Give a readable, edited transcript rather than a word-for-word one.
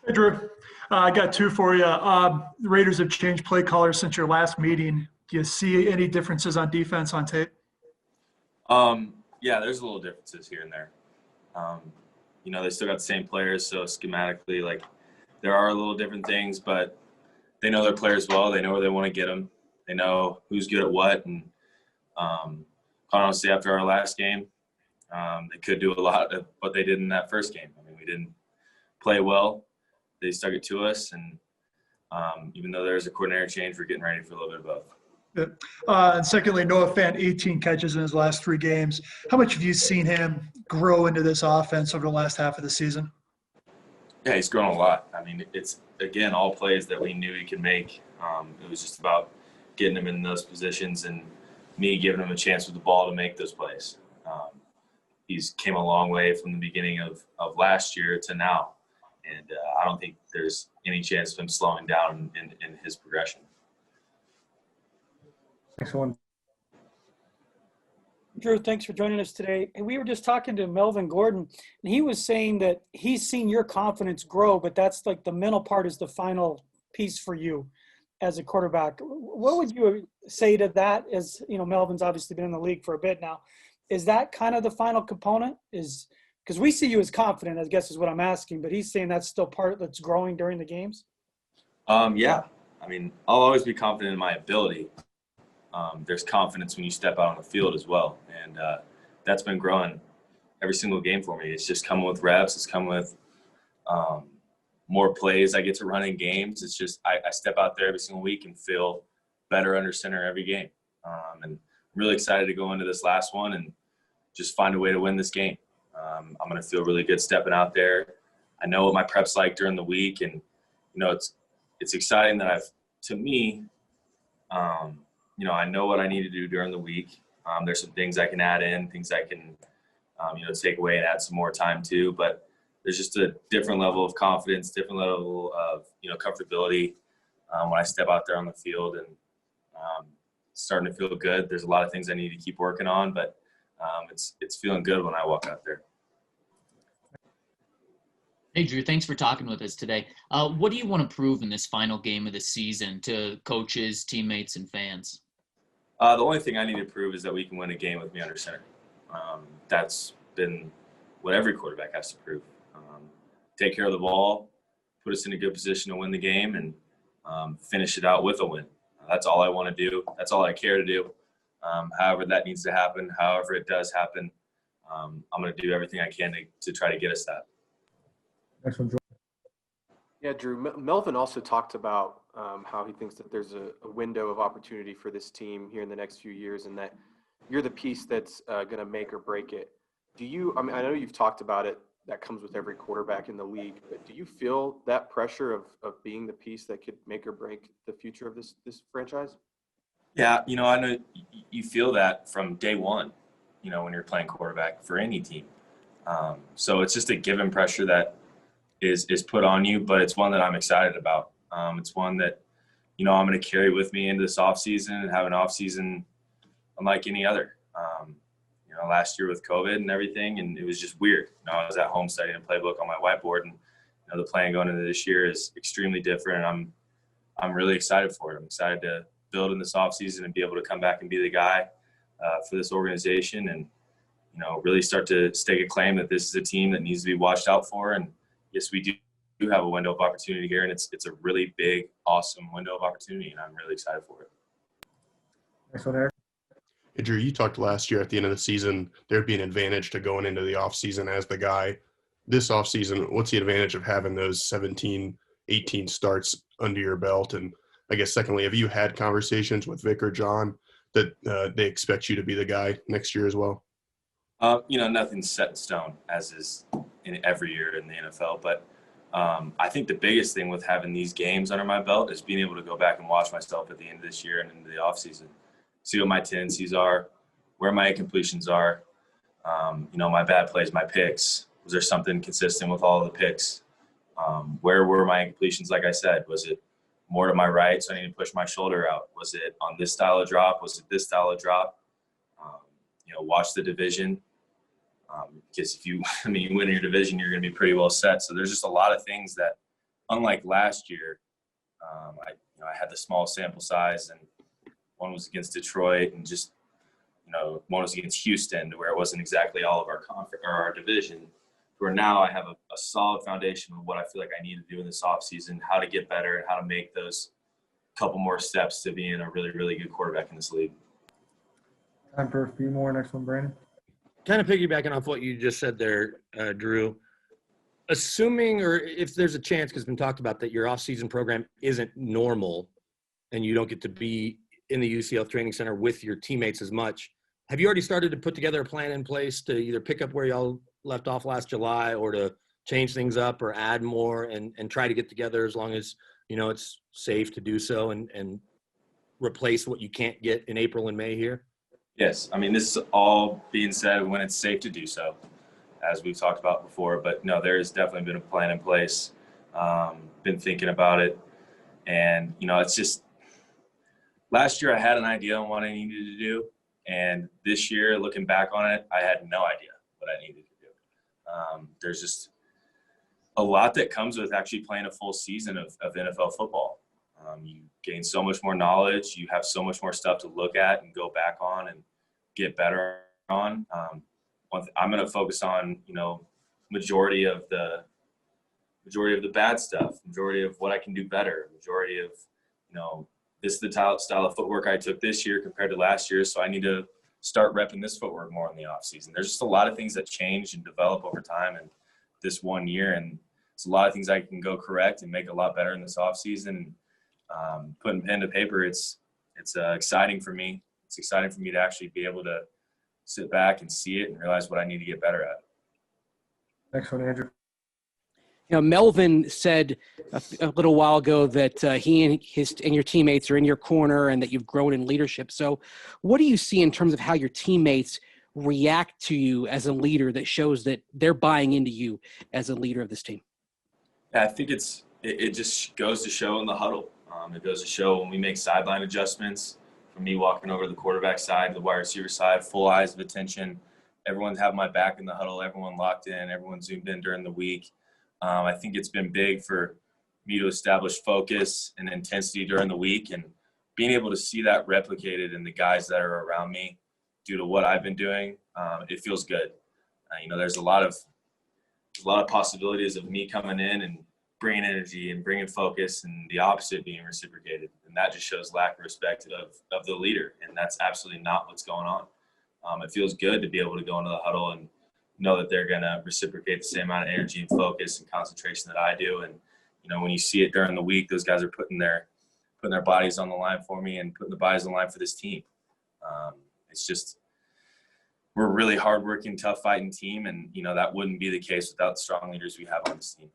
Hey, Drew. I got two for you. The Raiders have changed play callers since your last meeting. Do you see any differences on defense on tape? Yeah, there's a little differences here and there. Um, they still got the same players, so schematically, like, there are a little different things, but they know their players well. They know where they want to get them. They know who's good at what. And quite honestly, after our last game, they could do a lot of what they did in that first game. I mean, we didn't play well. They stuck it to us, and even though there's a coordinator change, we're getting ready for a little bit of both. And secondly, Noah Fant, 18 catches in his last three games. How much have you seen him grow into this offense over the last half of the season? Yeah, he's grown a lot. I mean, it's, again, all plays that we knew he could make. It was just about getting him in those positions and me giving him a chance with the ball to make those plays. He's came a long way from the beginning of last year to now. And I don't think there's any chance of him slowing down in his progression. Next one. Drew, thanks for joining us today. And we were just talking to Melvin Gordon, and he was saying that he's seen your confidence grow, but that's like the mental part is the final piece for you as a quarterback. What would you say to that? As you know, Melvin's obviously been in the league for a bit now. Is that kind of the final component? Is because we see you as confident, I guess is what I'm asking, but he's saying that's still part that's growing during the games? Yeah. I mean, I'll always be confident in my ability. There's confidence when you step out on the field as well. And that's been growing every single game for me. It's just coming with reps. It's coming with more plays I get to run in games. It's just I step out there every single week and feel better under center every game. And I'm really excited to go into this last one and just find a way to win this game. I'm going to feel really good stepping out there. I know what my prep's like during the week. And, it's exciting that I know what I need to do during the week. There's some things I can add in, things I can, take away and add some more time to. But there's just a different level of confidence, different level of, comfortability when I step out there on the field and starting to feel good. There's a lot of things I need to keep working on, but it's feeling good when I walk out there. Hey, Drew, thanks for talking with us today. What do you want to prove in this final game of the season to coaches, teammates, and fans? The only thing I need to prove is that we can win a game with me under center. That's been what every quarterback has to prove. Take care of the ball, put us in a good position to win the game, and finish it out with a win. That's all I want to do. That's all I care to do. However that needs to happen, however it does happen, I'm going to do everything I can to try to get us that. Next one, Drew. Yeah, Drew. Melvin also talked about how he thinks that there's a window of opportunity for this team here in the next few years, and that you're the piece that's going to make or break it. I know you've talked about it. That comes with every quarterback in the league. But do you feel that pressure of being the piece that could make or break the future of this franchise? Yeah, I know you feel that from day one. When you're playing quarterback for any team. So it's just a given pressure that is put on you, but it's one that I'm excited about. It's one that, I'm going to carry with me into this offseason and have an offseason unlike any other. Last year with COVID and everything, and it was just weird. I was at home studying a playbook on my whiteboard, and the plan going into this year is extremely different, and I'm really excited for it. I'm excited to build in this offseason and be able to come back and be the guy for this organization and, really start to stake a claim that this is a team that needs to be watched out for. And yes, we do have a window of opportunity here, and it's a really big, awesome window of opportunity, and I'm really excited for it. Next one, Eric. Hey, Drew, you talked last year at the end of the season there'd be an advantage to going into the offseason as the guy. This offseason, what's the advantage of having those 17, 18 starts under your belt? And I guess secondly, have you had conversations with Vic or John that they expect you to be the guy next year as well? Nothing's set in stone, as is in every year in the NFL. But I think the biggest thing with having these games under my belt is being able to go back and watch myself at the end of this year and into the offseason. See what my tendencies are, where my incompletions are, my bad plays, my picks. Was there something consistent with all of the picks? Where were my incompletions, like I said? Was it more to my right, so I need to push my shoulder out? Was it on this style of drop? Was it this style of drop? Watch the division. Because if you win your division, you're going to be pretty well set. So there's just a lot of things that unlike last year, I had the small sample size, and one was against Detroit, and just one was against Houston, where it wasn't exactly all of our conference or our division. Where now I have a solid foundation of what I feel like I need to do in this offseason, how to get better, and how to make those couple more steps to being a really, really good quarterback in this league. Time for a few more. Next one, Brandon. Kind of piggybacking off what you just said there, Drew, assuming, or if there's a chance, because it's been talked about, that your off-season program isn't normal and you don't get to be in the UCL training center with your teammates as much, have you already started to put together a plan in place to either pick up where y'all left off last July, or to change things up or add more and try to get together as long as, it's safe to do so, and replace what you can't get in April and May here? Yes. I mean, this is all being said when it's safe to do so, as we've talked about before. But no, there has definitely been a plan in place. Been thinking about it. And, it's just last year I had an idea on what I needed to do. And this year, looking back on it, I had no idea what I needed to do. There's just a lot that comes with actually playing a full season of NFL football. You gain so much more knowledge. You have so much more stuff to look at and go back on and get better on. I'm going to focus on, majority of the bad stuff, majority of what I can do better, majority of, this is the style of footwork I took this year compared to last year. So I need to start repping this footwork more in the off season. There's just a lot of things that change and develop over time in this 1 year. And it's a lot of things I can go correct and make a lot better in this off season. Putting pen to paper, it's exciting for me. It's exciting for me to actually be able to sit back and see it and realize what I need to get better at. Next one, Andrew. Melvin said a little while ago that he and your teammates are in your corner and that you've grown in leadership. So what do you see in terms of how your teammates react to you as a leader that shows that they're buying into you as a leader of this team? Yeah, I think it just goes to show in the huddle. It goes to show when we make sideline adjustments, from me walking over the quarterback side, the wide receiver side, full eyes of attention. Everyone's having my back in the huddle. Everyone locked in. Everyone zoomed in during the week. I think it's been big for me to establish focus and intensity during the week, and being able to see that replicated in the guys that are around me due to what I've been doing. It feels good. There's a lot of possibilities of me coming in and bringing energy and bringing focus, and the opposite being reciprocated. And that just shows lack of respect of the leader. And that's absolutely not what's going on. It feels good to be able to go into the huddle and know that they're going to reciprocate the same amount of energy and focus and concentration that I do. And, when you see it during the week, those guys are putting their bodies on the line for me and putting the bodies on the line for this team. It's just, we're a really hardworking, tough fighting team. And, that wouldn't be the case without the strong leaders we have on this team.